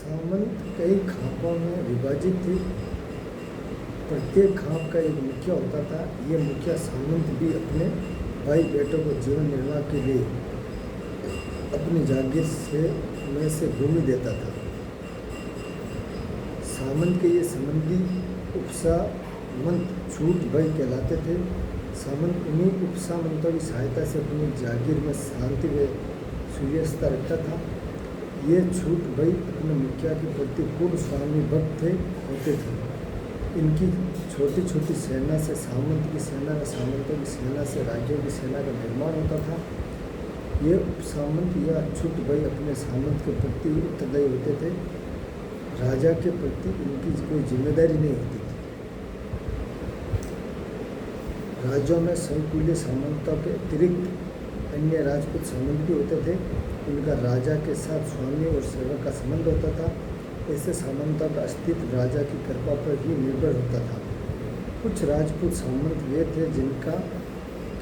सामंत कई खापों में विभाजित थे। प्रत्येक खाप का एक मुखिया होता था। ये मुखिया सामंत भी अपने भाई बेटों को जीवन निर्वाह के लिए अपनी जागीर में से भूमि देता था। सामंत के ये संबंधी उपसामंत छूट भाई कहलाते थे। सामंत उन्हीं उपसामंतों की सहायता से अपनी जागीर में शांति व सुव्यवस्था रखता था। ये छूट भाई अपने मुखिया के प्रति पूर्ण स्वामी भक्त होते थे। इनकी छोटी छोटी सेना से सामंत की सेना व सामंतों की सेना से राज्यों की सेना का निर्माण होता था। ये उपसामंत या छूट भाई अपने सामंत के प्रति उत्तरदायी होते थे। राजा के प्रति इनकी कोई जिम्मेदारी नहीं होती थी। राज्यों में संकुलीय सामंतों के अतिरिक्त अन्य राजपूत सामंत भी होते थे। उनका राजा के साथ स्वामी और सेवक का संबंध होता था। ऐसे सामंतों का अस्तित्व राजा की कृपा पर ही निर्भर होता था। कुछ राजपूत सामंत वे थे जिनका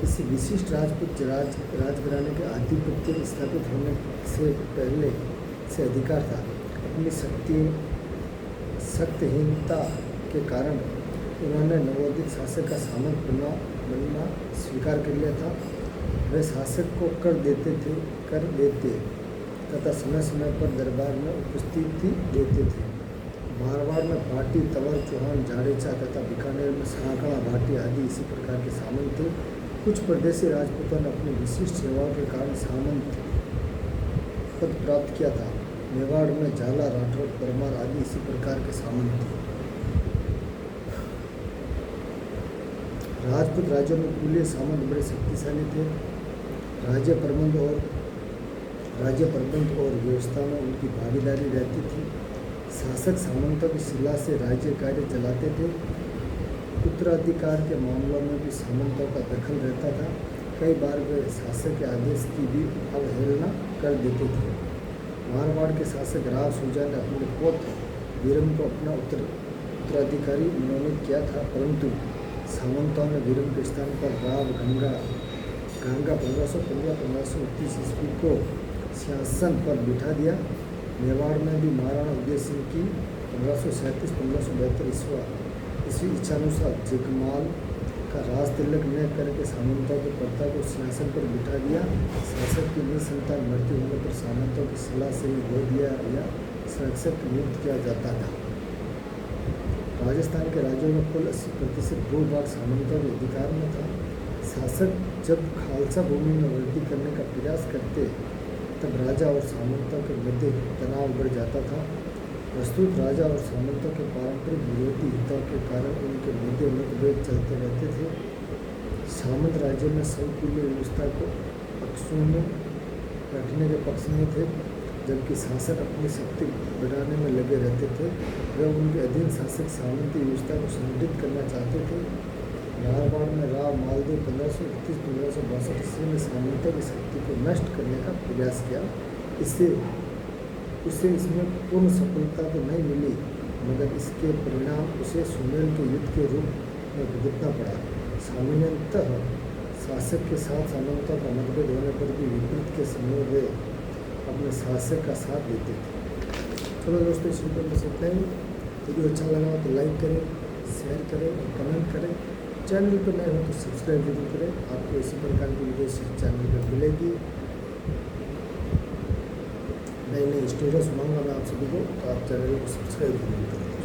किसी विशिष्ट राजपूत राजघराने के आधिपत्य स्थापित होने से पहले से अधिकार था। अपनी शक्तिहीनता के कारण उन्होंने नवोदित शासक का सामंत बनना स्वीकार कर लिया था। वे शासक को कर देते तथा समय समय पर दरबार में उपस्थिति देते थे। मारवाड़ में भाटी, तंवर, चौहान, जाडेजा तथा बीकानेर में सराकड़ा, भाटी आदि इसी प्रकार के सामंत थे। कुछ प्रदेशी राजपूतों ने अपनी विशिष्ट सेवाओं के कारण सामंत पद प्राप्त किया था। मेवाड़ में झाला, राठौर, परमार आदि इसी प्रकार के सामंत थे। राजपूत राज्यों में कुलीय सामंत बड़े शक्तिशाली थे। राज्य प्रबंध और व्यवस्था में उनकी भागीदारी रहती थी। शासक सामंतों की सलाह से राज्य कार्य चलाते थे। उत्तराधिकार के मामलों में भी सामंतों का दखल रहता था। कई बार वे शासक के आदेश की भी अवहेलना कर देते थे। मारवाड़ के शासक राव सूजा ने अपने पौत्र वीरम को अपना उत्तराधिकारी मनोनीत किया था, परंतु सामंतों ने वीरम के स्थान पर राव गांगा 1515-1529 ईस्वी को सिंहासन पर बिठा दिया। मेवाड़ में भी महाराणा उदय सिंह की 1537-1572 ईस्वी इच्छानुसार जगमाल का राज तिलक न करके सामंतों के प्रथा को सिंहासन पर बिठा दिया। शासक की निसंतान मृत्यु होने पर सामंतों की सलाह से ही गोद लिया या संरक्षक नियुक्त किया जाता था। राजस्थान के राज्यों में कुल 80% भूभाग सामंतों के अधिकार में था। शासक जब खालसा भूमि में वृद्धि करने का प्रयास करते तब राजा और सामंतों के मध्य तनाव बढ़ जाता था। प्रस्तुत राजा और सामंतों के पारंपरिक विरोधी हितों के कारण उनके मध्य मतभेद चलते रहते थे। सामंत राज्य में संकुलीय व्यवस्था को अक्षुण्ण रखने के पक्ष में थे, जबकि शासक अपनी शक्ति बढ़ाने में लगे रहते थे। वे उनके अधीन शासक सामंती व्यवस्था को संगठित करना चाहते थे। मारवाड़ में राव मालदेव 1531-1562 ईस्वी में सामंतों की शक्ति को नष्ट करने का प्रयास किया। उसे इसमें पूर्ण सफलता तो नहीं मिली, मगर इसके परिणाम उसे सुमेल के युद्ध के रूप में भुगतना पड़ा। सामान्यतः शासक के साथ सामंतों का मतभेद होने पर भी विपरीत के समय वे अपने शासक का साथ देते थे। चलो दोस्तों, इस वीडियो में इतना ही। वीडियो अच्छा लगा तो लाइक करें, शेयर करें और कमेंट करें। चैनल पर नए हो तो सब्सक्राइब जरूर करें। आपको इसी प्रकार की वीडियो इस चैनल पर मिलेगी। नई स्टोरी सुनाऊंगा मैं आप सभी को, तो आप चैनल को सब्सक्राइब जरूर करें।